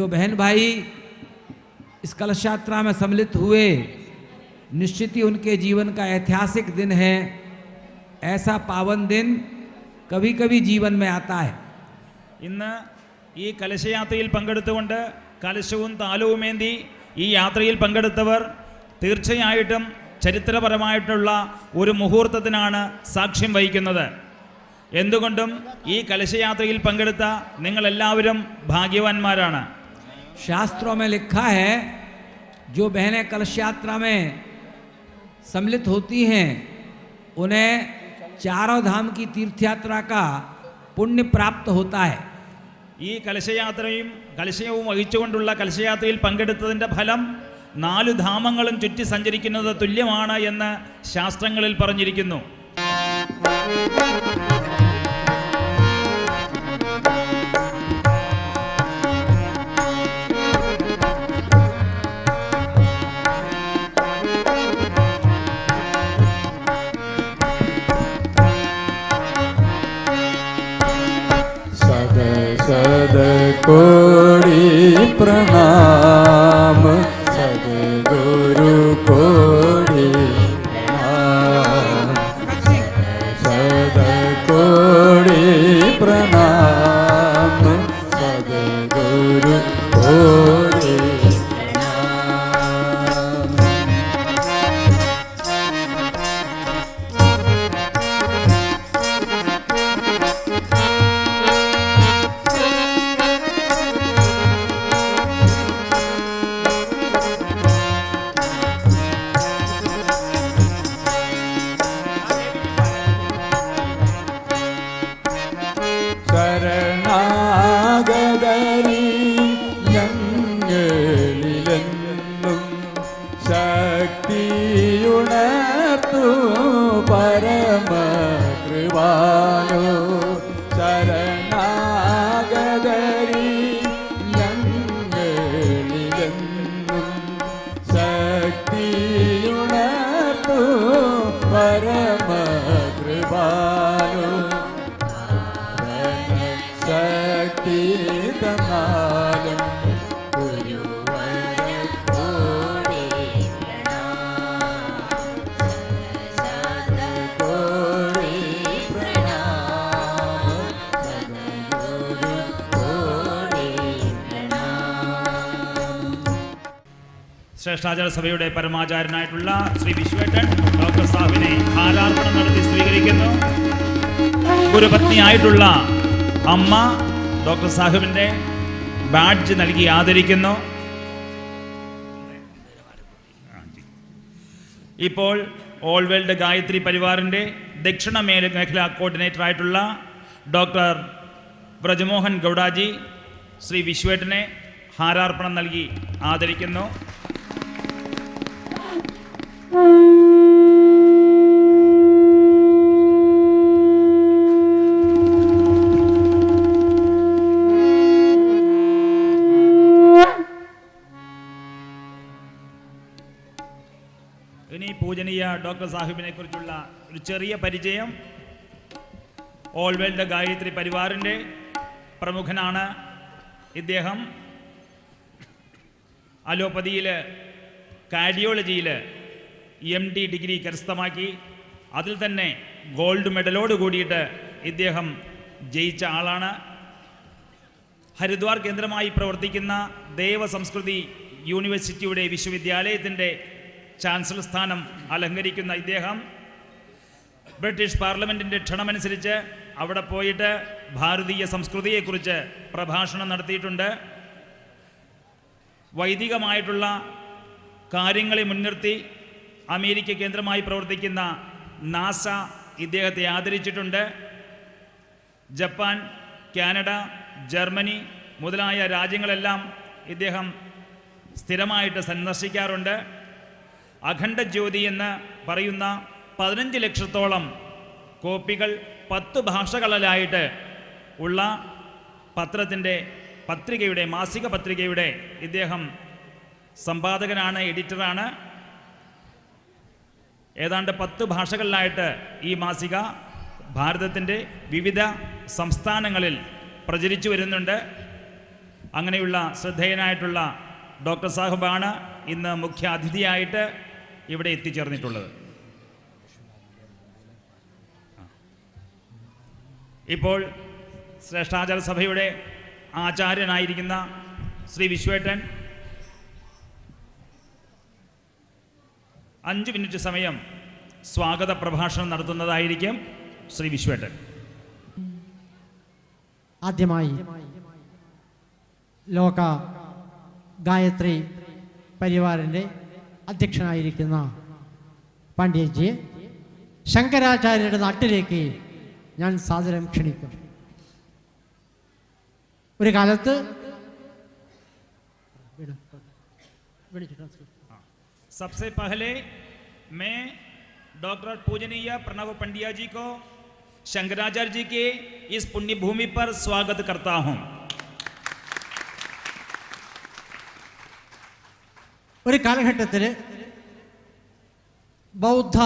जो बहन भाई इस कलश यात्रा में सम्मिलित हुए, निश्चित ही उनके जीवन का ऐतिहासिक दिन है। ऐसा पावन दिन कभी कभी जीवन में आता है. ഇന്ന് ഈ കലശയാത്രയിൽ പങ്കെടുത്തുകൊണ്ട് കലശവും താലവുമേന്തി ഈ യാത്രയിൽ പങ്കെടുത്തവർ തീർച്ചയായിട്ടും ചരിത്രപരമായിട്ടുള്ള ഒരു മുഹൂർത്തത്തിനാണ് സാക്ഷ്യം വഹിക്കുന്നത്. എന്തുകൊണ്ടും ഈ കലശയാത്രയിൽ പങ്കെടുത്ത നിങ്ങളെല്ലാവരും ഭാഗ്യവാന്മാരാണ്. शास्त्रों में लिखा है, जो बहनें कलश यात्रा में सम्मिलित होती हैं उन्हें चारों धाम की तीर्थ यात्रा का पुण्य प्राप्त होता है. ഈ കലശയാത്രയും കലശവും വഹിച്ചുകൊണ്ടുള്ള കലശയാത്രയിൽ പങ്കെടുത്തതിൻ്റെ ഫലം 4 ധാമങ്ങളും ചുറ്റി സഞ്ചരിക്കുന്നത് തുല്യമാണ് എന്ന് ശാസ്ത്രങ്ങളിൽ പറഞ്ഞിരിക്കുന്നു. कोटि प्रणाम सद्गुरु कोटि प्रणाम सद्गुरु प्रणाम सद्गुरु कोटि ശ്രേഷ്ഠാചാര സഭയുടെ പരമാചാര്യനായിട്ടുള്ള ശ്രീ വിശ്വേട്ടൻ ഡോക്ടർ സാഹിബിനെ ഹാരാർപ്പണം നടത്തി സ്വീകരിക്കുന്നു. ഗുരുപത്നിയായിട്ടുള്ള അമ്മ ഡോക്ടർ സാഹിബിൻ്റെ ബാഡ്ജ് നൽകി ആദരിക്കുന്നു. ഇപ്പോൾ ഓൾ വേൾഡ് ഗായത്രി പരിവാറിൻ്റെ ദക്ഷിണ മേഖലാ കോർഡിനേറ്ററായിട്ടുള്ള ഡോക്ടർ വ്രജമോഹൻ ഗൗഡാജി ശ്രീ വിശ്വേട്ടനെ ഹാരാർപ്പണം നൽകി ആദരിക്കുന്നു. ഇനി പൂജനീയ ഡോക്ടർ സാഹിബിനെ കുറിച്ചുള്ള ഒരു ചെറിയ പരിചയം. ഓൾ വേൾഡ് ഗായത്രി പരിവാറിൻ്റെ പ്രമുഖനാണ് ഇദ്ദേഹം. അലോപ്പതിയിൽ കാർഡിയോളജിയിൽ MD ഡിഗ്രി കരസ്ഥമാക്കി അതിൽ തന്നെ ഗോൾഡ് മെഡലോട് കൂടിയിട്ട് ഇദ്ദേഹം ജയിച്ച ആളാണ്. ഹരിദ്വാർ കേന്ദ്രമായി പ്രവർത്തിക്കുന്ന ദേവസംസ്കൃതി യൂണിവേഴ്സിറ്റിയുടെ വിശ്വവിദ്യാലയത്തിൻ്റെ ചാൻസലർ സ്ഥാനം അലങ്കരിക്കുന്ന ഇദ്ദേഹം ബ്രിട്ടീഷ് പാർലമെൻറ്റിൻ്റെ ക്ഷണമനുസരിച്ച് അവിടെ പോയിട്ട് ഭാരതീയ സംസ്കൃതിയെക്കുറിച്ച് പ്രഭാഷണം നടത്തിയിട്ടുണ്ട്. വൈദികമായിട്ടുള്ള കാര്യങ്ങളെ മുൻനിർത്തി അമേരിക്ക കേന്ദ്രമായി പ്രവർത്തിക്കുന്ന നാസ ഇദ്ദേഹത്തെ ആദരിച്ചിട്ടുണ്ട്. ജപ്പാൻ, കാനഡ, ജർമ്മനി മുതലായ രാജ്യങ്ങളെല്ലാം ഇദ്ദേഹം സ്ഥിരമായിട്ട് സന്ദർശിക്കാറുണ്ട്. അഖണ്ഡ ജ്യോതി എന്ന് പറയുന്ന 15 ലക്ഷത്തോളം കോപ്പികൾ 10 ഭാഷകളിലായിട്ട് ഉള്ള പത്രികയുടെ മാസിക പത്രികയുടെ ഇദ്ദേഹം സമ്പാദകനാണ്, എഡിറ്ററാണ്. ഏതാണ്ട് 10 ഭാഷകളിലായിട്ട് ഈ മാസിക ഭാരതത്തിൻ്റെ വിവിധ സംസ്ഥാനങ്ങളിൽ പ്രചരിച്ചു വരുന്നുണ്ട്. അങ്ങനെയുള്ള ശ്രദ്ധേയനായിട്ടുള്ള ഡോക്ടർ സാഹിബാണ് ഇന്ന് മുഖ്യ അതിഥിയായിട്ട് ഇവിടെ എത്തിച്ചേർന്നിട്ടുള്ളത്. ഇപ്പോൾ ശ്രേഷ്ഠാചാര സഭയുടെ ആചാര്യനായിരിക്കുന്ന ശ്രീ വിശ്വേട്ടൻ 5 മിനിറ്റ് സമയം സ്വാഗത പ്രഭാഷണം നടത്തുന്നതായിരിക്കും. ശ്രീ വിശ്വേട്ടൻ. ആദ്യമായി ലോക ഗായത്രി പരിവാറിൻ്റെ അധ്യക്ഷനായിരിക്കുന്ന പണ്ഡിറ്റ്ജിയെ ശങ്കരാചാര്യരുടെ നാട്ടിലേക്ക് ഞാൻ സാദരം ക്ഷണിക്കും. ഒരു കാലത്ത് सबसे पहले मैं डॉक्टर पूजनीय प्रणव पंड्या जी को शंकराचार्य जी के इस पुण्य भूमि पर स्वागत करता हूं. ഒരു കാലഘട്ടത്തിൽ ബൗദ്ധ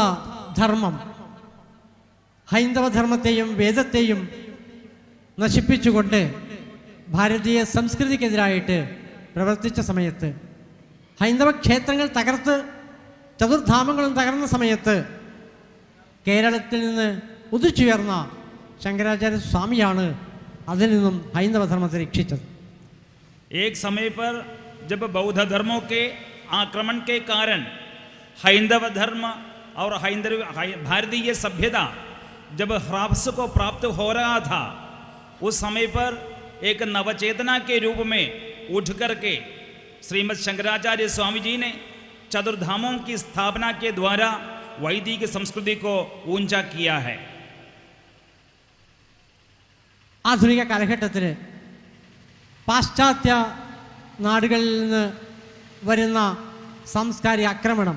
ധർമ്മം ഹൈന്ദവ ധർമ്മത്തെയും വേദത്തെയും നശിപ്പിച്ചുകൊണ്ട് ഭാരതീയ സംസ്കൃതിക്കെതിരായിട്ട് പ്രവർത്തിച്ച സമയത്ത്, ഹൈന്ദവ ക്ഷേത്രങ്ങൾ തകർത്ത് ചതുർധാമങ്ങളും തകർന്ന സമയത്ത് കേരളത്തിൽ നിന്ന് ഉദിച്ചുയർന്ന ശങ്കരാചാര്യ സ്വാമിയാണ് അതിൽ നിന്നും ഹൈന്ദവ ധർമ്മത്തെ രക്ഷിച്ചത്. एक समय पर जब बौद्ध धर्मों के आक्रमण के कारण हൈന്ദവ धर्म और भारतीय सभ्यता जब ह्रास को प्राप्त हो रहा था, उस समय पर एक नवचेतना के रूप में उठ करके श्रीमद शंकराचार्य स्वामी जी ने चतुर्धामों की स्थापना के द्वारा वैदिक संस्कृति को ऊंचा किया है. ആധുനിക കാലഘട്ടത്തിൽ പാശ്ചാത്യ നാടുകളിൽ നിന്ന് വരുന്ന സാംസ്കാരിക ആക്രമണം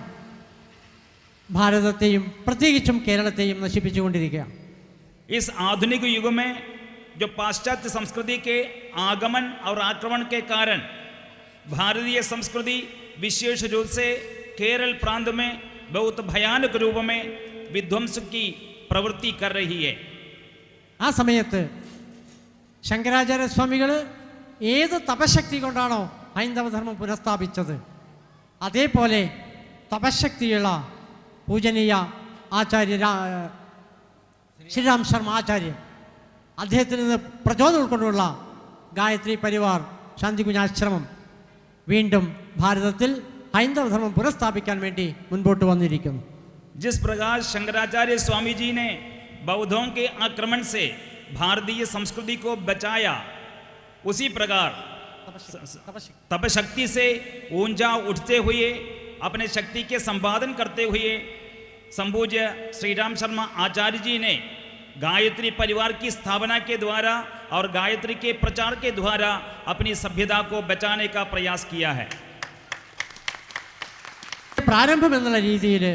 ഭാരതത്തെയും പ്രത്യേകിച്ചും കേരളത്തെയും നശിപ്പിച്ചുകൊണ്ടിരിക്കുകയാണ്. इस आधुनिक युग में जो पाश्चात्य संस्कृति के आगमन और आक्रमण के कारण भारतीय संस्कृति विशेष रूप से केरल प्रांत में बहुत भयानक रूप में विध्वंस की प्रवृत्ति कर रही है. ആ സമയത്ത് ശങ്കരാചാര്യ സ്വാമികൾ ഏത് തപശക്തി കൊണ്ടാണോ ഹൈന്ദവധർമ്മം പുനഃസ്ഥാപിച്ചത്, അതേപോലെ തപശക്തിയുള്ള പൂജനീയ ആചാര്യ ശ്രീരാം ശർമ്മ ആചാര്യൻ, അദ്ദേഹത്തിൽ നിന്ന് പ്രചോദനം ഉൾക്കൊണ്ടുള്ള ഗായത്രി പരിവാർ ശാന്തികുഞ്ഞാശ്രമം വീണ്ടും ഭാരതത്തിൽ ഹൈന്ദവധർമ്മം പുനഃസ്ഥാപിക്കാൻ വേണ്ടി മുൻപോട്ട് വന്നിരിക്കുന്നു. जिस प्रकार शंकराचार्य स्वामी जी ने बौद्धों के आक्रमण से भारतीय संस्कृति को बचाया, उसी प्रकार तपशक्ति से ऊंचा उठते हुए अपने शक्ति के संपादन करते हुए संपूज्य श्री राम शर्मा आचार्य जी ने गायत्री परिवार की स्थापना के द्वारा और गायत्री के प्रचार के द्वारा अपनी सभ्यता को बचाने का प्रयास किया है. പ്രാരംഭം എന്നുള്ള രീതിയിൽ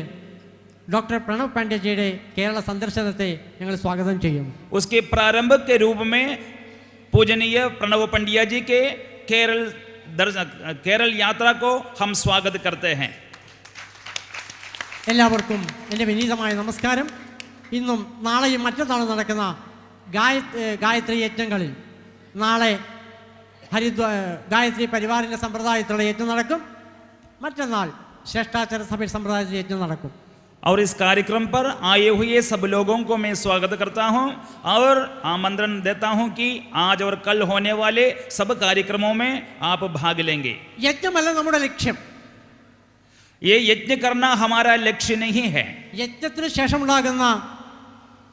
ഡോക്ടർ പ്രണവ് പാണ്ഡ്യജിയുടെ കേരള സന്ദർശനത്തെ ഞങ്ങൾ സ്വാഗതം ചെയ്യുന്നു. उसके प्रारंभ के रूप में पूजनीय प्रणव पंड्या जी के केरल यात्रा को हम स्वागत करते हैं. എല്ലാവർക്കും എൻ്റെ വിനീതമായ നമസ്കാരം. ഇന്നും നാളെയും മറ്റന്നാളും നടക്കുന്ന ഗായത്രി യജ്ഞങ്ങളിൽ നാളെ ഗായത്രി പരിവാറിൻ്റെ സമ്പ്രദായത്തിലുള്ള യജ്ഞം നടക്കും, മറ്റന്നാൾ ശ്രേഷ്ഠാചാര്യ സഭ സമ്പ്രദായത്തിൽ യജ്ഞം നടക്കും. और इस कार्यक्रम पर आए हुए सब लोगों को मैं स्वागत करता हूं और आमंत्रण देता हूं कि आज और कल होने वाले सब कार्यक्रमों में आप भाग लेंगे. യജ്ഞമല്ല നമ്മുടെ ലക്ഷ്യം. ये यज्ञ करना हमारा लक्ष्य नहीं है. യജ്ഞത്തിന് ശേഷമുണ്ടാകുന്ന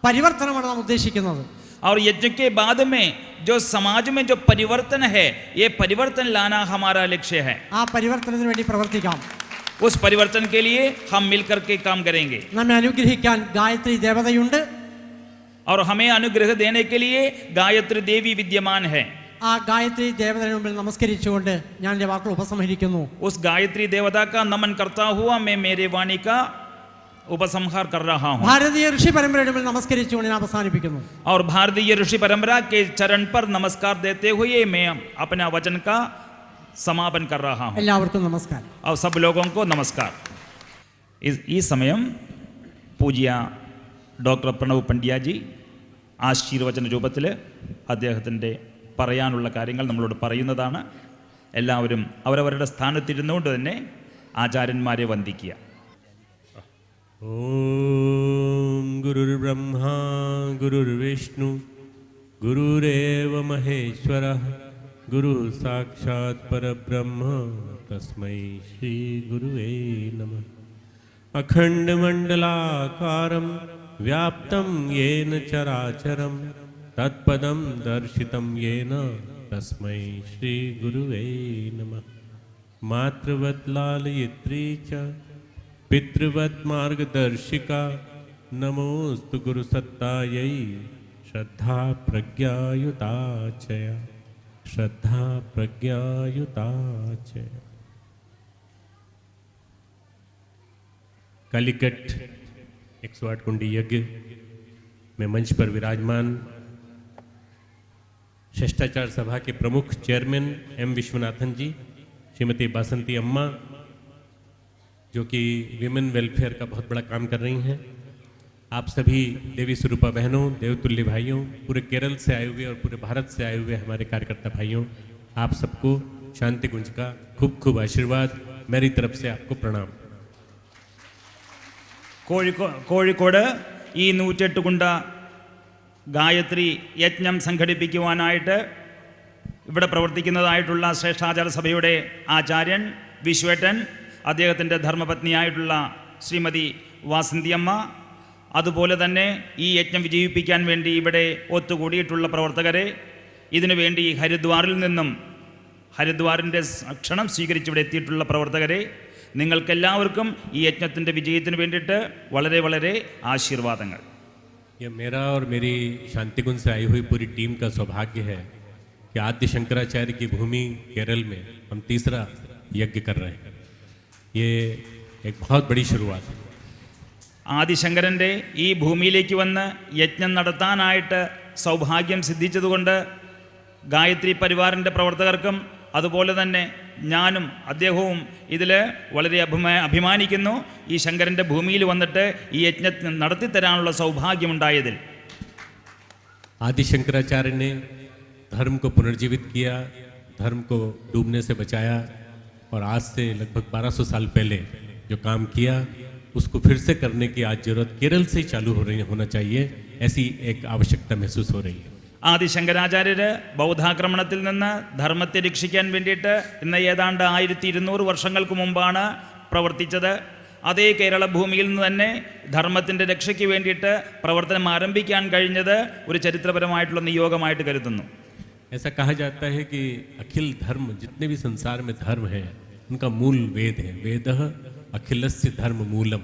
പരിവർത്തനമാണ് നാം ഉദ്ദേശിക്കുന്നത്. और यज्ञ के बाद में जो समाज में जो परिवर्तन है, ये परिवर्तन लाना हमारा लक्ष्य है. ആ പരിവർത്തനത്തിന് വേണ്ടി പ്രവർത്തിക്കാം. उस परिवर्तन के लिए हम मिलकर के काम करेंगे. നമ്മെ അനുഗ്രഹിക്കാൻ ഗായത്രി ദേവതയുണ്ട്. और हमें अनुग्रह देने के लिए गायत्री देवी विद्यमान है. ആ ഗായത്രി ദേവതയുടെ മുമ്പിൽ നമസ്കരിച്ചുകൊണ്ട് ഞാൻ എൻ്റെ വാക്കുകൾ ഉപസംഹരിക്കുന്നു. उस गायत्री देवता का नमन करता हुआ मैं मेरे वाणी का उपसंहार कर रहा हूँ. ഭാരതീയ ഋഷി പരമ്പരയുടെ മുമ്പിൽ നമസ്കരിച്ചുകൊണ്ട് ഞാൻ അവസാനിപ്പിക്കുന്നു. और भारतीय ऋषि परंपरा के चरण पर नमस्कार देते हुए मैं अपना वचन का समापन कर रहा हूँ. എല്ലാവർക്കും നമസ്കാരം. और सब लोगों को नमस्कार. ഈ സമയം പൂജ്യ ഡോക്ടർ പ്രണവ് പണ്ഡ്യാജി ആശീർവചന രൂപത്തിൽ അദ്ദേഹത്തിൻ്റെ പറയാനുള്ള കാര്യങ്ങൾ നമ്മളോട് പറയുന്നതാണ്. എല്ലാവരും അവരവരുടെ സ്ഥാനത്തിരുന്നുകൊണ്ട് തന്നെ ആചാര്യന്മാരെ വന്ദിക്കുക. ഓം ഗുരുർബ്രഹ്മാ ഗുരുർവിഷ്ണു ഗുരുരേവ മഹേശ്വര ഗുരു സാക്ഷാത് പരബ്രഹ്മ തസ്മൈ ശ്രീ ഗുരുവേ നമഃ. അഖണ്ഡമണ്ഡലാകാരം വ്യാപ്തം യേന ചരാചരം തത്പദം ദർശിതം യേന തസ്മൈ ശ്രീ ഗുരുവേ നമഃ. മാതൃവത് ലാലയിത്രീ ച പിതൃവത് മാർഗദർശികാ നമോസ്തു ഗുരുസത്തായൈ ശ്രദ്ധാ പ്രജ്ഞായുതാചയ श्रद्धा प्रज्ञायुताच. कालीकट 108 कुंडी यज्ञ में मंच पर विराजमान शिष्टाचार सभा के प्रमुख चेयरमैन एम विश्वनाथन जी, श्रीमती बासंती अम्मा जो कि विमेन वेलफेयर का बहुत बड़ा काम कर रही हैं, आप सभी देवी स्वरूपा बहनों, देवतुल्य भाइयों, पूरे केरल से आए हुए और पूरे भारत से आए हुए हमारे कार्यकर्ता भाइयों, आप सबको शांति कुंज का खूब खूब आशीर्वाद, मेरी तरफ से आपको प्रणाम. കോഴിക്കോട് ഈ 108 കുണ്ട ഗായത്രി യജ്ഞം സംഘടിപ്പിക്കുവാനായിട്ട് ഇവിടെ പ്രവർത്തിക്കുന്നതായിട്ടുള്ള ശ്രേഷ്ഠാചാര സഭയുടെ ആചാര്യൻ വിശ്വേട്ടൻ, അദ്ദേഹത്തിൻ്റെ ധർമ്മപത്നിയായിട്ടുള്ള ശ്രീമതി വാസന്തിയമ്മ, അതുപോലെ തന്നെ ഈ യജ്ഞം വിജയിപ്പിക്കാൻ വേണ്ടി ഇവിടെ ഒത്തുകൂടിയിട്ടുള്ള പ്രവർത്തകരെ, ഇതിനുവേണ്ടി ഹരിദ്വാറിൽ നിന്നും ഹരിദ്വാറിൻ്റെ ക്ഷണം സ്വീകരിച്ച് ഇവിടെ എത്തിയിട്ടുള്ള പ്രവർത്തകരെ, നിങ്ങൾക്കെല്ലാവർക്കും ഈ യജ്ഞത്തിൻ്റെ വിജയത്തിന് വേണ്ടിയിട്ട് വളരെ വളരെ ആശീർവാദങ്ങൾ. ये मेरा और मेरी शांतिकुंज से आई हुई पूरी टीम का सौभाग्य है कि आद्य शंकराचार्य की भूमि केरल में हम तीसरा यज्ञ कर रहे हैं. ये एक बहुत बड़ी शुरुआत है. ആദിശങ്കരൻ്റെ ഈ ഭൂമിയിലേക്ക് വന്ന് യജ്ഞം നടത്താനായിട്ട് സൗഭാഗ്യം സിദ്ധിച്ചതുകൊണ്ട് ഗായത്രി പരിവാറിൻ്റെ പ്രവർത്തകർക്കും അതുപോലെ തന്നെ ഞാനും അദ്ദേഹവും ഇതിൽ വളരെ അഭിമാനിക്കുന്നു. ഈ ശങ്കരൻ്റെ ഭൂമിയിൽ വന്നിട്ട് ഈ യജ്ഞം നടത്തിത്തരാനുള്ള സൗഭാഗ്യമുണ്ടായതിൽ. आदि शंकराचार्य ने धर्म को पुनर्जीवित किया, धर्म को डूबने से बचाया और आज से लगभग 1200 साल पहले जो काम किया उसको फिर से करने की आज जरूरत केरल से ही चालू होना चाहिए, ऐसी एक आवश्यकता महसूस हो रही है. ആദിശങ്കരാചാര്യർ ബൗദ്ധാക്രമണത്തിൽ നിന്ന് ധർമ്മത്തെ രക്ഷിക്കാൻ വേണ്ടിയിട്ട് ഇന്ന് ഏതാണ്ട് 1200 വർഷങ്ങൾക്ക് മുമ്പാണ് പ്രവർത്തിച്ചത്. അതേ കേരള ഭൂമിയിൽ നിന്ന് തന്നെ ധർമ്മത്തിൻ്റെ രക്ഷയ്ക്ക് വേണ്ടിയിട്ട് പ്രവർത്തനം ആരംഭിക്കാൻ കഴിഞ്ഞത് ഒരു ചരിത്രപരമായിട്ടുള്ള നിയോഗമായിട്ട് കരുതുന്നു. ऐसा कहा जाता है कि अखिल धर्म, जितने भी संसार में धर्म है उनका मूल वेद है. वेदः अखिलस्य धर्म मूलम.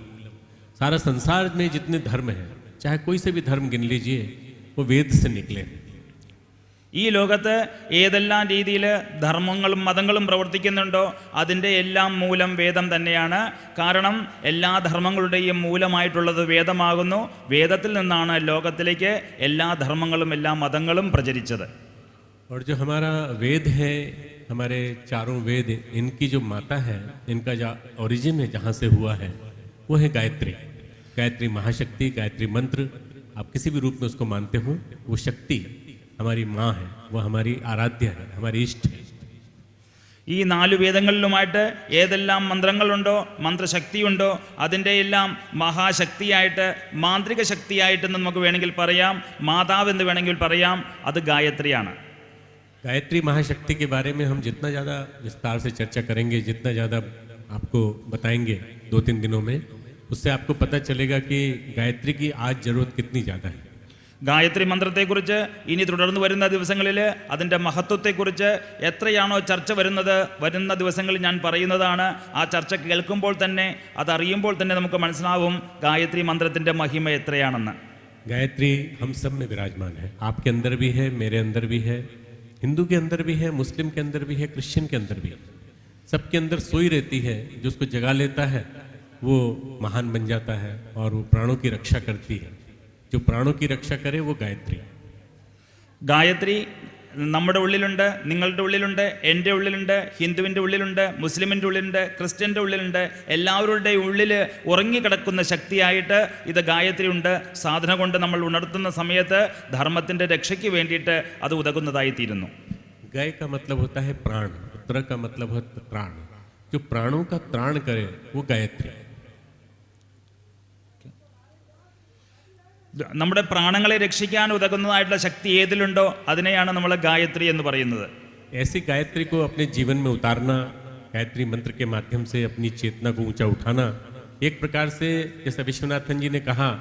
सारा संसार में जितने धर्म हैं, चाहे कोई से भी धर्म गिन लीजिए, वो वेद से निकले हैं. ഈ ലോകത്ത് ഏതെല്ലാം രീതിയിൽ ധർമ്മങ്ങളും മതങ്ങളും പ്രവർത്തിക്കുന്നുണ്ടോ അതിൻ്റെ എല്ലാം മൂലം വേദം തന്നെയാണ്. കാരണം എല്ലാ ധർമ്മങ്ങളുടെയും മൂലമായിട്ടുള്ളത് വേദമാകുന്നു. വേദത്തിൽ നിന്നാണ് ലോകത്തിലേക്ക് എല്ലാ ധർമ്മങ്ങളും എല്ലാ മതങ്ങളും പ്രചരിച്ചത്. और जो हमारा वेद है, हमारे चारों वेद, इनकी जो माता है, इनका जो ओरिजिन है, जहाँ से हुआ है, वो है गायत्री. गायत्री महाशक्ति, गायत्री मंत्र, आप किसी भी रूप में उसको मानते हो, वो शक्ति हमारी माँ है, वो हमारी आराध्य है, हमारी इष्ट है. ഈ 4 വേദങ്ങളിലുമായിട്ട് ഏതെല്ലാം മന്ത്രങ്ങളുണ്ടോ, മന്ത്രശക്തിയുണ്ടോ, അതിൻ്റെ എല്ലാം മഹാശക്തിയായിട്ട്, മാന്ത്രിക ശക്തിയായിട്ട് നമുക്ക് വേണമെങ്കിൽ പറയാം, മാതാവെന്ന് വേണമെങ്കിൽ പറയാം, അത് ഗായത്രിയാണ്. गायत्री महाशक्ति के बारे में हम जितना ज़्यादा विस्तार से चर्चा करेंगे, जितना ज़्यादा आपको बताएंगे 2-3 दिनों में, उससे आपको पता चलेगा कि गायत्री की आज ज़रूरत कितनी ज़्यादा है. ഗായത്രി മന്ത്രത്തെക്കുറിച്ച് ഇനി തുടർന്ന് വരുന്ന ദിവസങ്ങളിൽ അതിൻ്റെ മഹത്വത്തെക്കുറിച്ച് എത്രയാണോ ചർച്ച വരുന്ന ദിവസങ്ങളിൽ ഞാൻ പറയുന്നതാണ്. ആ ചർച്ച കേൾക്കുമ്പോൾ തന്നെ, അതറിയുമ്പോൾ തന്നെ നമുക്ക് മനസ്സിലാവും ഗായത്രി മന്ത്രത്തിൻ്റെ മഹിമ എത്രയാണെന്ന്. गायत्री हम सब में विराजमान है. आपके अंदर भी है, मेरे अंदर भी है, हिंदू के अंदर भी है, मुस्लिम के अंदर भी है, क्रिश्चियन के अंदर भी है. सबके अंदर सोई रहती है. जो उसको जगा लेता है वो महान बन जाता है और वो प्राणों की रक्षा करती है. जो प्राणों की रक्षा करे वो गायत्री. ഗായത്രി നമ്മുടെ ഉള്ളിലുണ്ട്, നിങ്ങളുടെ ഉള്ളിലുണ്ട്, എൻ്റെ ഉള്ളിലുണ്ട്, ഹിന്ദുവിൻ്റെ ഉള്ളിലുണ്ട്, മുസ്ലിമിൻ്റെ ഉള്ളിലുണ്ട്, ക്രിസ്ത്യൻ്റെ ഉള്ളിലുണ്ട്. എല്ലാവരുടെയും ഉള്ളിൽ ഉറങ്ങിക്കിടക്കുന്ന ശക്തിയായിട്ട് ഇത് ഗായത്രി ഉണ്ട്. സാധന കൊണ്ട് നമ്മൾ ഉണർത്തുന്ന സമയത്ത് ധർമ്മത്തിൻ്റെ രക്ഷയ്ക്ക് വേണ്ടിയിട്ട് അത് ഉതകുന്നതായിത്തീരുന്നു. गाय का मतलब होता है प्राण, रुद्र का मतलब होता है प्राण. जो प्राणों का त्राण करे वो गायत्री. നമ്മുടെ പ്രാണങ്ങളെ രക്ഷിക്കാൻ ഉതകുന്നതായിട്ടുള്ള ശക്തി ഏതിലുണ്ടോ അതിനെയാണ് നമ്മൾ ഗായത്രി എന്ന് പറയുന്നത്. ऐसी गायत्री को अपने जीवन में उतारना, गायत्री मंत्र के माध्यम से अपनी चेतना को ऊंचा उठाना, एक प्रकार से जैसा विश्वनाथन जी ने कहा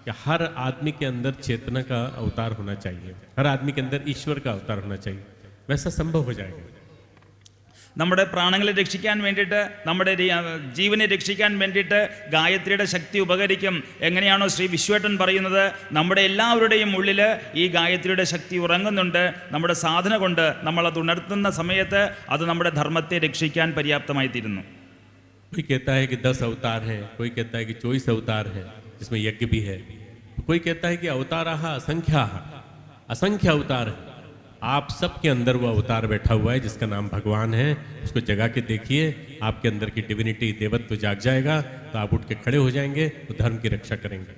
कि हर आदमी के अंदर चेतना का अवतार होना चाहिए, हर आदमी के अंदर ईश्वर का अवतार होना चाहिए, वैसा संभव हो जाएगा. നമ്മുടെ പ്രാണങ്ങളെ രക്ഷിക്കാൻ വേണ്ടിയിട്ട്, നമ്മുടെ ജീവനെ രക്ഷിക്കാൻ വേണ്ടിയിട്ട് ഗായത്രിയുടെ ശക്തി ഉപകരിക്കും. എങ്ങനെയാണോ ശ്രീ വിശ്വേട്ടൻ പറയുന്നത്, നമ്മുടെ എല്ലാവരുടെയും ഉള്ളിൽ ഈ ഗായത്രിയുടെ ശക്തി ഉറങ്ങുന്നുണ്ട്. നമ്മുടെ സാധന കൊണ്ട് നമ്മളത് ഉണർത്തുന്ന സമയത്ത് അത് നമ്മുടെ ധർമ്മത്തെ രക്ഷിക്കാൻ പര്യാപ്തമായി തീരുന്നു. कोई कहता है कि 10 अवतार हैं, कोई कहता है कि 24 अवतार है जिसमें यज्ञ भी है, कोई कहता है कि अवताराः असंख्याः, असंख्य अवतार है. आप सबके अंदर वो अवतार बैठा हुआ है जिसका नाम भगवान है. उसको जगा के देखिए, आपके अंदर की डिविनिटी, देवत्व जाग जाएगा, तो आप उठ के खड़े हो जाएंगे, तो धर्म की रक्षा करेंगे.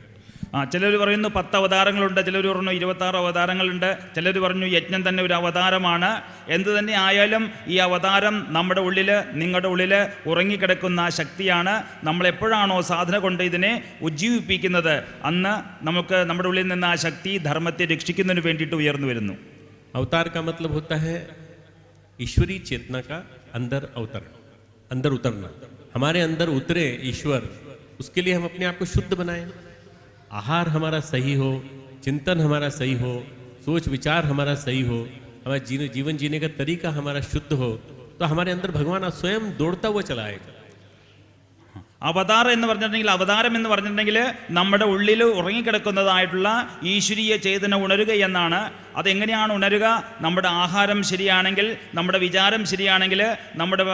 ചിലർ പറയുന്നു 10 അവതാരങ്ങളുണ്ട്, ചിലർ പറഞ്ഞു 26 അവതാരങ്ങളുണ്ട്, ചിലർ പറഞ്ഞു യജ്ഞം തന്നെ ഒരു അവതാരമാണ്. എന്തു തന്നെ ആയാലും ഈ അവതാരം നമ്മുടെ ഉള്ളിൽ, നിങ്ങളുടെ ഉള്ളിൽ ഉറങ്ങിക്കിടക്കുന്ന ശക്തിയാണ്. നമ്മളെപ്പോഴാണോ സാധന കൊണ്ട് ഇതിനെ ഉജ്ജീവിപ്പിക്കുന്നത്, അന്ന് നമുക്ക് നമ്മുടെ ഉള്ളിൽ നിന്ന് ആ ശക്തി ധർമ്മത്തെ രക്ഷിക്കുന്നതിന് വേണ്ടിയിട്ട് ഉയർന്നു വരുന്നു. अवतार का मतलब होता है ईश्वरीय चेतना का अंदर अवतरण, अंदर उतरना. हमारे अंदर उतरे ईश्वर, उसके लिए हम अपने आप को शुद्ध बनाएं. आहार हमारा सही हो, चिंतन हमारा सही हो, सोच विचार हमारा सही हो, हमारा जीवन जीने का तरीका हमारा शुद्ध हो, तो हमारे अंदर भगवान स्वयं दौड़ता हुआ चला आएगा. അവതാരം എന്ന് പറഞ്ഞിട്ടുണ്ടെങ്കിൽ, അവതാരം എന്ന് പറഞ്ഞിട്ടുണ്ടെങ്കിൽ നമ്മുടെ ഉള്ളിൽ ഉറങ്ങിക്കിടക്കുന്നതായിട്ടുള്ള ഈശ്വരീയ ചേതന ഉണരുക എന്നാണ്. അതെങ്ങനെയാണ് ഉണരുക? നമ്മുടെ ആഹാരം ശരിയാണെങ്കിൽ, നമ്മുടെ വിചാരം ശരിയാണെങ്കിൽ, നമ്മുടെ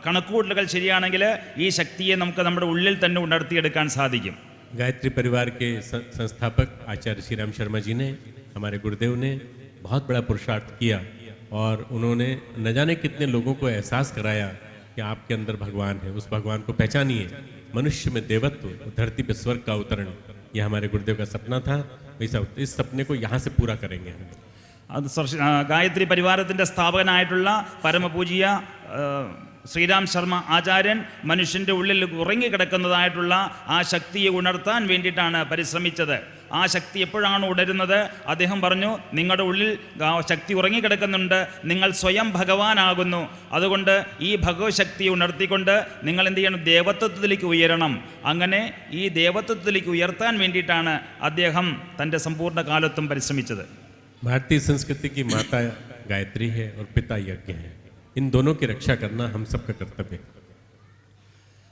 കണക്കുകൂട്ടലുകൾ ശരിയാണെങ്കിൽ ഈ ശക്തിയെ നമുക്ക് നമ്മുടെ ഉള്ളിൽ തന്നെ ഉണർത്തിയെടുക്കാൻ സാധിക്കും. गायत्री परिवार के संस्थापक आचार्य श्री राम शर्मा जी ने, हमारे गुरुदेव ने बहुत बड़ा पुरुषार्थ किया और उन्होंने न जाने कितने लोगों को एहसास कराया कि आपके अंदर भगवान है, उस भगवान को पहचानिए. मनुष्य में देवत्व, धरती पे स्वर्ग का अवतरण, यह हमारे गुरुदेव का सपना था. इस सपने को यहाँ से पूरा करेंगे हम. അത് ഗായത്രി പരിവാരത്തിൻ്റെ സ്ഥാപകനായിട്ടുള്ള പരമപൂജിയ ശ്രീരാം ശർമ്മ ആചാര്യൻ മനുഷ്യൻ്റെ ഉള്ളിൽ ഉറങ്ങിക്കിടക്കുന്നതായിട്ടുള്ള ആ ശക്തിയെ ഉണർത്താൻ വേണ്ടിയിട്ടാണ് പരിശ്രമിച്ചത്. ആ ശക്തി എപ്പോഴാണ് ഉണരുന്നത്? അദ്ദേഹം പറഞ്ഞു, നിങ്ങളുടെ ഉള്ളിൽ ശക്തി ഉറങ്ങിക്കിടക്കുന്നുണ്ട്, നിങ്ങൾ സ്വയം ഭഗവാനാകുന്നു. അതുകൊണ്ട് ഈ ഭഗവത് ശക്തിയെ ഉണർത്തിക്കൊണ്ട് നിങ്ങൾ എന്ത് ചെയ്യണം? ദേവത്വത്തിലേക്ക് ഉയരണം. അങ്ങനെ ഈ ദേവത്വത്തിലേക്ക് ഉയർത്താൻ വേണ്ടിയിട്ടാണ് അദ്ദേഹം തൻ്റെ സമ്പൂർണ്ണ കാലത്തും പരിശ്രമിച്ചത്. भारतीय संस्कृति की माता गायत्री है और पिता यज्ञ है. इन दोनों की रक्षा करना हम सबका कर्तव्य है.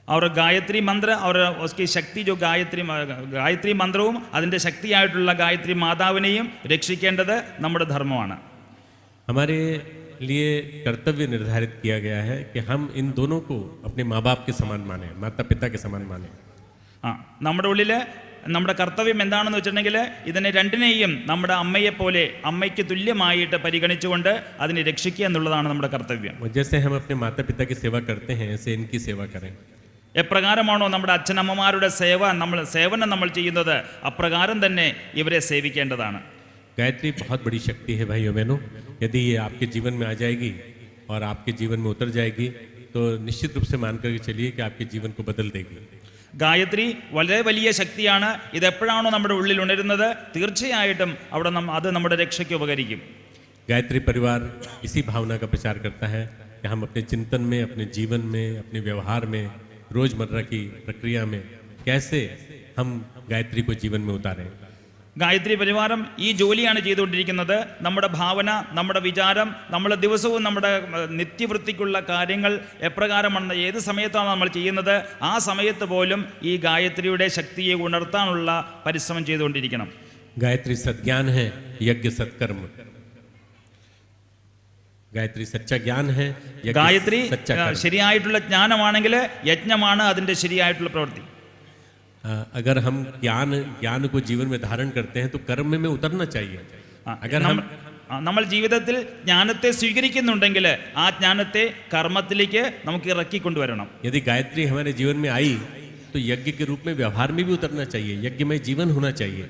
और गायत्री मंत्र और उसकी शक्ति, जो गायत्री मंत्रവും അതിൻ്റെ ശക്തിയായിട്ടുള്ള ഗായത്രി മാതാവിനെയും രക്ഷിക്കേണ്ടത് നമ്മുടെ ധർമ്മമാണ്. हमारे लिए कर्तव्य निर्धारित किया गया है कि हम इन दोनों को अपने माँ बाप के समान माने, माता पिता के समान माने. നമ്മുടെ ഉള്ളിൽ നമ്മുടെ കർത്തവ്യം എന്താണെന്ന് വെച്ചിട്ടുണ്ടെങ്കിൽ ഇതിനെ രണ്ടിനെയും നമ്മുടെ അമ്മയെപ്പോലെ, അമ്മയ്ക്ക് തുല്യമായിട്ട് പരിഗണിച്ചുകൊണ്ട് അതിനെ രക്ഷിക്കുക എന്നുള്ളതാണ് നമ്മുടെ കർത്തവ്യം. जैसे हम अपने माता पिता की सेवा करते हैं, ऐसे इनकी सेवा करें. എപ്രകാരമാണോ നമ്മുടെ അച്ഛനമ്മമാരുടെ സേവനം നമ്മൾ ചെയ്യുന്നത്, അപ്രകാരം തന്നെ ഇവരെ സേവിക്കേണ്ടതാണ്. गायत्री बहुत बड़ी शक्ति है भाइयों बहनों. यदि ये आपके जीवन में आ जाएगी और आपके जीवन में उतर जाएगी तो निश्चित रूप से मान कर चलिए कि आपके जीवन को बदल देगी. ഗായത്രി വളരെ വലിയ ശക്തിയാണ്. ഇതെപ്പോഴാണോ നമ്മുടെ ഉള്ളിൽ ഉണരുന്നത്, തീർച്ചയായിട്ടും അവിടെ അത് നമ്മുടെ രക്ഷയ്ക്ക് ഉപകരിക്കും. गायत्री परिवार इसी भावना का प्रचार करता है कि हम अपने चिंतन में, अपने जीवन में, अपने व्यवहार में, रोजमर्रा की प्रक्रिया में कैसे हम गायत्री को जीवन में उतारें. ഗായത്രി പരിവാരം ഈ ജോലിയാണ് ചെയ്തുകൊണ്ടിരിക്കുന്നത്. നമ്മുടെ ഭാവന, നമ്മുടെ വിചാരം, നമ്മൾ ദിവസവും നമ്മുടെ നിത്യവൃത്തിക്കുള്ള കാര്യങ്ങൾ എപ്രകാരമാണ്, ഏത് സമയത്താണ് നമ്മൾ ചെയ്യുന്നത്, ആ സമയത്ത് പോലും ഈ ഗായത്രിയുടെ ശക്തിയെ ഉണർത്താനുള്ള പരിശ്രമം ചെയ്തുകൊണ്ടിരിക്കണം. गायत्री सद्ज्ञान है, यज्ञ सत्कर्म. गायत्री सच्चा ज्ञान है, ഗായത്രി ശരിയായിട്ടുള്ള ജ്ഞാനമാണെങ്കിൽ യജ്ഞമാണ് അതിൻ്റെ ശരിയായിട്ടുള്ള പ്രവൃത്തി. अगर हम ज्ञान को जीवन में धारण करते हैं तो कर्म में उतरना चाहिए. अगर हम നമ്മൾ ജീവിതത്തിൽ ജ്ഞാനത്തെ സ്വീകരിക്കുന്നുണ്ടെങ്കിൽ ആ ജ്ഞാനത്തെ കർമ്മത്തിലേക്ക് നമുക്ക് ഇറക്കിക്കൊണ്ടുവരണം. यदि गायत्री हमारे जीवन में आई तो यज्ञ के रूप में व्यवहार में भी उतरना चाहिए, यज्ञमय जीवन होना चाहिए.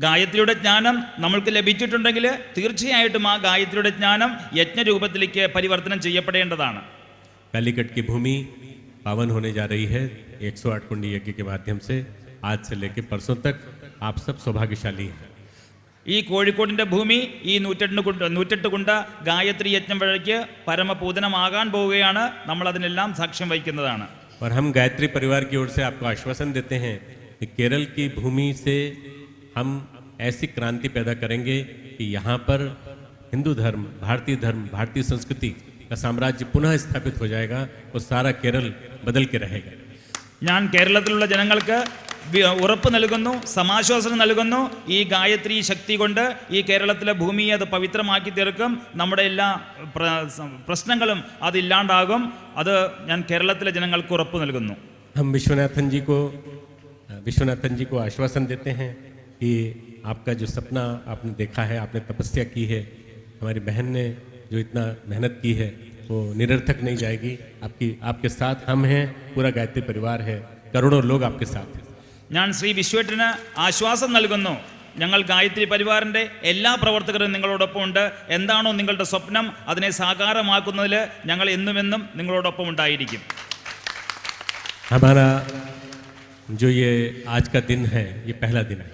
ഗായത്രിയുടെ ജ്ഞാനം നമ്മൾക്ക് ലഭിച്ചിട്ടുണ്ടെങ്കിൽ തീർച്ചയായിട്ടും ആ ഗായത്രിയുടെ ജ്ഞാനം യജ്ഞരൂപത്തിലേക്ക് പരിവർത്തനം ചെയ്യപ്പെടേണ്ടതാണ്. कालीकट की भूमि पावन होने जा रही है 108 कुंडी यज्ञ के माध्यम से. आज से लेकर परसों तक आप सब सौभाग्यशाली हैं. ഈ കോഴിക്കോടിൻ്റെ ഭൂമി ഈ 108 കുണ്ട ഗായത്രി യജ്ഞം വഴിക്ക് പരമപൂതനമാകാൻ പോവുകയാണ്. നമ്മൾ അതിനെല്ലാം സാക്ഷ്യം വഹിക്കുന്നതാണ്. और हम गायत्री परिवार की ओर से आपको आश्वासन देते हैं कि केरल की भूमि से हम ऐसी क्रांति पैदा करेंगे कि यहाँ पर हिंदू धर्म, भारतीय संस्कृति का साम्राज्य पुनः स्थापित हो जाएगा और सारा केरल बदल के रहेगा. ഞാൻ കേരളത്തിലുള്ള ജനങ്ങൾക്ക് ഉറപ്പ് നൽകുന്നു, സമാശ്വാസം നൽകുന്നു. ഈ ഗായത്രി ശക്തി കൊണ്ട് ഈ കേരളത്തിലെ ഭൂമിയെ അത് പവിത്രമാക്കി തീർക്കും. നമ്മുടെ എല്ലാ പ്രശ്നങ്ങളും അതില്ലാണ്ടാകും. അത് ഞാൻ കേരളത്തിലെ ജനങ്ങൾക്ക് ഉറപ്പ് നൽകുന്നു. हम विश्वनाथन जी को आश्वासन देते हैं कि आपका जो सपना आपने देखा है, आपने तपस्या की है, हमारी बहन ने जो इतना मेहनत की है वो निरर्थक नहीं जाएगी. आपके साथ हम हैं, पूरा गायत्री परिवार है, करोड़ों लोग आपके साथ हैं. ഞാൻ ശ്രീ വിശ്വേട്ടന് ആശ്വാസം നൽകുന്നു. ഞങ്ങൾ ഗായത്രി പരിവാറിൻ്റെ എല്ലാ പ്രവർത്തകരും നിങ്ങളോടൊപ്പം ഉണ്ട്. എന്താണോ നിങ്ങളുടെ സ്വപ്നം അതിനെ സാകാരമാക്കുന്നതിൽ ഞങ്ങൾ എന്നുമെന്നും നിങ്ങളോടൊപ്പം ഉണ്ടായിരിക്കും. हमारा जो ये आज का दिन है, ये पहला दिन है.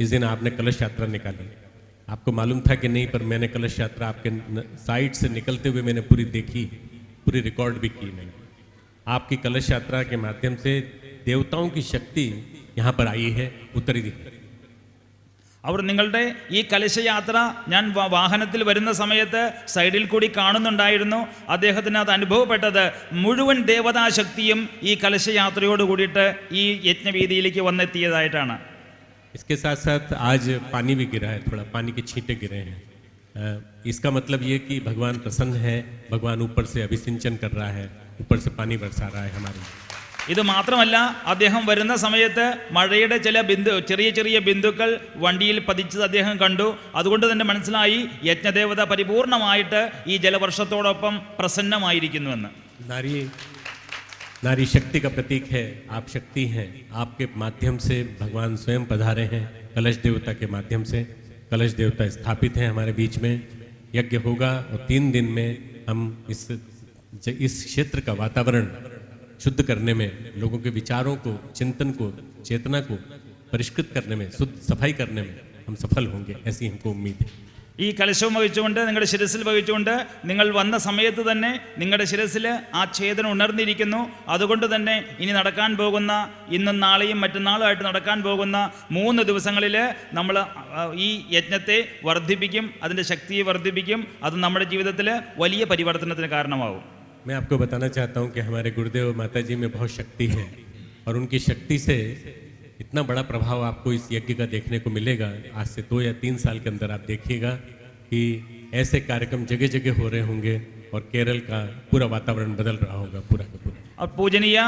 इस दिन आपने कलश यात्रा निकाली. आपको मालूम था कि नहीं, पर मैंने कलश यात्रा आपके साइड से निकलते हुए मैंने पूरी देखी, पूरी रिकॉर्ड भी की मैंने. आपकी कलश यात्रा के माध्यम से देवताओं की शक्ति यहाँ पर आई है, उतरी है. അവർ നിങ്ങളുടെ ഈ കലശയാത്ര ഞാൻ വാഹനത്തിൽ വരുന്ന സമയത്ത് സൈഡിൽ കൂടി കാണുന്നുണ്ടായിരുന്നു. അദ്ദേഹത്തിന് അത് അനുഭവപ്പെട്ടത് മുഴുവൻ ദേവതാശക്തിയും ഈ കലശയാത്രയോട് കൂടിയിട്ട് ഈ യജ്ഞവേദിയിലേക്ക് വന്നെത്തിയതായിട്ടാണ്. इसके साथ साथ आज पानी भी गिरा है, थोड़ा पानी के छींटे गिरे हैं. इसका मतलब ये कि भगवान प्रसन्न है, भगवान ऊपर से अभिसिंचन कर रहा है, ऊपर से पानी बरसा रहा है हमारे. ഇത് മാത്രമല്ല, അദ്ദേഹം വരുന്ന സമയത്ത് മഴയുടെ ചില ചെറിയ ബിന്ദുക്കൾ വണ്ടിയിൽ പതിച്ചത് അദ്ദേഹം കണ്ടു. അതുകൊണ്ട് തന്നെ മനസ്സിലായി യജ്ഞദേവത പരിപൂർണമായിട്ട് ഈ ജലവർഷത്തോടൊപ്പം പ്രസന്നമായിരിക്കുന്നുവെന്ന്. नारी शक्ति का प्रतीक है, आप शक्ति हैं. आपके माध्यम से भगवान स्वयं पधारे हैं. कलश देवता के माध्यम से कलश देवता स्थापित हैं हमारे बीच में. यज्ञ होगा और 3 दिन में हम इस क्षेत्र का वातावरण शुद्ध करने में, लोगों के विचारों को, चिंतन को, चेतना को परिष्कृत करने में, शुद्ध सफाई करने में हम सफल होंगे, ऐसी हमको उम्मीद है. ഈ കലശവും വഹിച്ചുകൊണ്ട് നിങ്ങളുടെ ശിരസിൽ വഹിച്ചുകൊണ്ട് നിങ്ങൾ വന്ന സമയത്ത് തന്നെ നിങ്ങളുടെ ശിരസിൽ ആ ഛേദന ഉണർന്നിരിക്കുന്നു. അതുകൊണ്ട് തന്നെ ഇനി നടക്കാൻ പോകുന്ന, ഇന്നും നാളെയും മറ്റന്നാളുമായിട്ട് നടക്കാൻ പോകുന്ന 3 ദിവസങ്ങളിൽ നമ്മൾ ഈ യജ്ഞത്തെ വർദ്ധിപ്പിക്കും, അതിൻ്റെ ശക്തിയെ വർദ്ധിപ്പിക്കും. അത് നമ്മുടെ ജീവിതത്തിൽ വലിയ പരിവർത്തനത്തിന് കാരണമാവും. मैं आपको बताना चाहता हूँ कि हमारे गुरुदेव माता जी में बहुत शक्ति है और उनकी शक्ति से इतना बड़ा प्रभाव आपको इस यज्ञ का देखने को मिलेगा. आज से 2 या 3 साल के अंदर आप देखिएगा कि ऐसे कार्यक्रम जगह जगह हो रहे होंगे और केरल का पूरा वातावरण बदल रहा होगा पूरा का पूरा. പൂജനീയ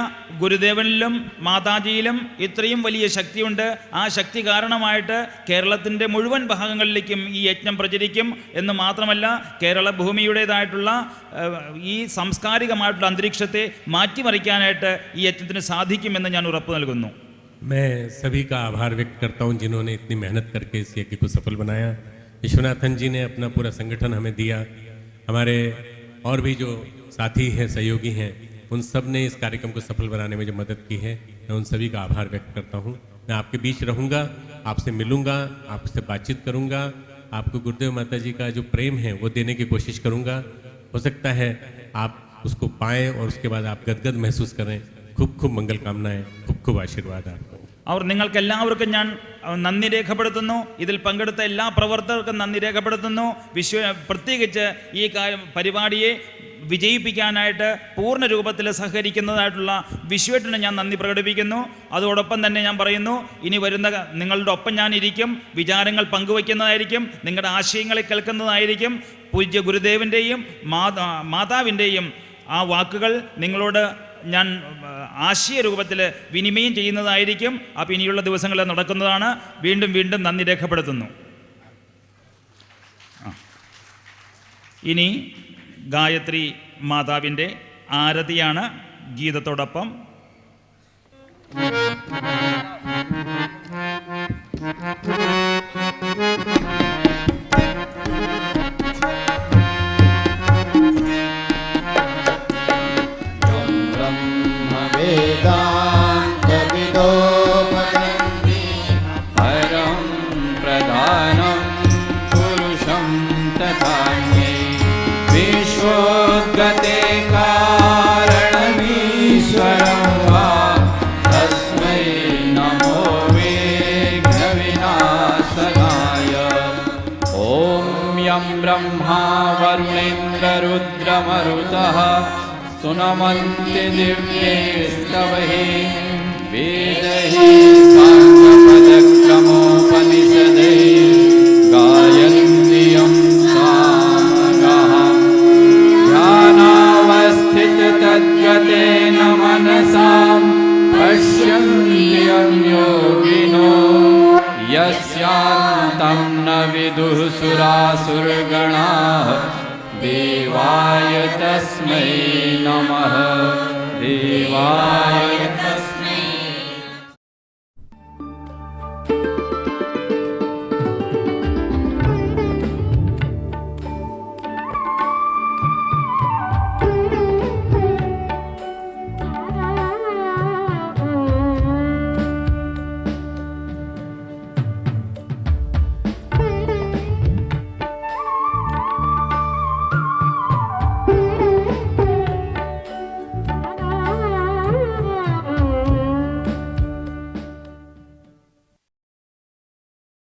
ഗുരുദേവനിലും മാതാജിയിലും ഇത്രയും വലിയ ശക്തിയുണ്ട്. ആ ശക്തി കാരണമായിട്ട് കേരളത്തിൻ്റെ മുഴുവൻ ഭാഗങ്ങളിലേക്കും ഈ യജ്ഞം പ്രചരിക്കും എന്ന് മാത്രമല്ല, കേരള ഭൂമിയുടേതായിട്ടുള്ള ഈ സാംസ്കാരികമായിട്ടുള്ള അന്തരീക്ഷത്തെ മാറ്റിമറിക്കാനായിട്ട് ഈ യജ്ഞത്തിന് സാധിക്കുമെന്ന് ഞാൻ ഉറപ്പ് നൽകുന്നു. मैं सभी का आभार व्यक्त करता हूँ जिन्होंने इतनी मेहनत करके इस यज्ञ को सफल बनाया. विश्वनाथन जी ने अपना पूरा संगठन हमें दिया. हमारे और भी जो साथी हैं, सहयोगी हैं, उन सब ने इस कार्यक्रम को सफल बनाने में जो मदद की है, मैं उन सभी का आभार व्यक्त करता हूँ. मैं आपके बीच रहूँगा, आपसे मिलूँगा, आपसे बातचीत करूँगा. आपको गुरुदेव माता जी का जो प्रेम है वो देने की कोशिश करूँगा. हो सकता है आप उसको पाएँ और उसके बाद आप गदगद महसूस करें. खूब खूब मंगल कामनाएं, खूब खूब आशीर्वाद आपको. അവർ നിങ്ങൾക്കെല്ലാവർക്കും ഞാൻ നന്ദി രേഖപ്പെടുത്തുന്നു. ഇതിൽ പങ്കെടുത്ത എല്ലാ പ്രവർത്തകർക്കും നന്ദി രേഖപ്പെടുത്തുന്നു. പ്രത്യേകിച്ച് ഈ പരിപാടിയെ വിജയിപ്പിക്കാനായിട്ട് പൂർണ്ണ രൂപത്തിൽ സഹകരിക്കുന്നതായിട്ടുള്ള വിശ്വേട്ടിന് ഞാൻ നന്ദി പ്രകടിപ്പിക്കുന്നു. അതോടൊപ്പം തന്നെ ഞാൻ പറയുന്നു, ഇനി വരുന്ന നിങ്ങളുടെ ഒപ്പം ഞാൻ ഇരിക്കും, വിചാരങ്ങൾ പങ്കുവയ്ക്കുന്നതായിരിക്കും, നിങ്ങളുടെ ആശയങ്ങളെ കേൾക്കുന്നതായിരിക്കും. പൂജ്യ ഗുരുദേവൻ്റെയും മാതാവിൻ്റെയും ആ വാക്കുകൾ നിങ്ങളോട് ഞാൻ ആശയരൂപത്തിൽ വിനിമയം ചെയ്യുന്നതായിരിക്കും. അപ്പോൾ ഇനിയുള്ള ദിവസങ്ങളിൽ നടക്കുന്നതാണ്. വീണ്ടും നന്ദി രേഖപ്പെടുത്തുന്നു. ഇനി ഗായത്രി മാതാവിൻ്റെ ആരതിയാണ് ഗീതത്തോടൊപ്പം. वेदान्तविदो वदन्ति परं प्रधानं पुरुषं तथान्ये विश्वोद्गते कारणमीश्वरं वा तस्मै नमो विघ्नविनाशनाय. ॐ यं ब्रह्मा वरुणेन्द्ररुद्रमरुतः सुनमन्ति दिव्यैस्तवैः वेदैः साङ्गपदक्रमोपनिषदैः गायन्ति यं सामगाः. ध्यानावस्थिततद्गतेन मनसां पश्यन्ति यं योगिनो यस्यान्तं न विदुः सुरासुरगणाः. देवाय तस्मै नमः. देवाय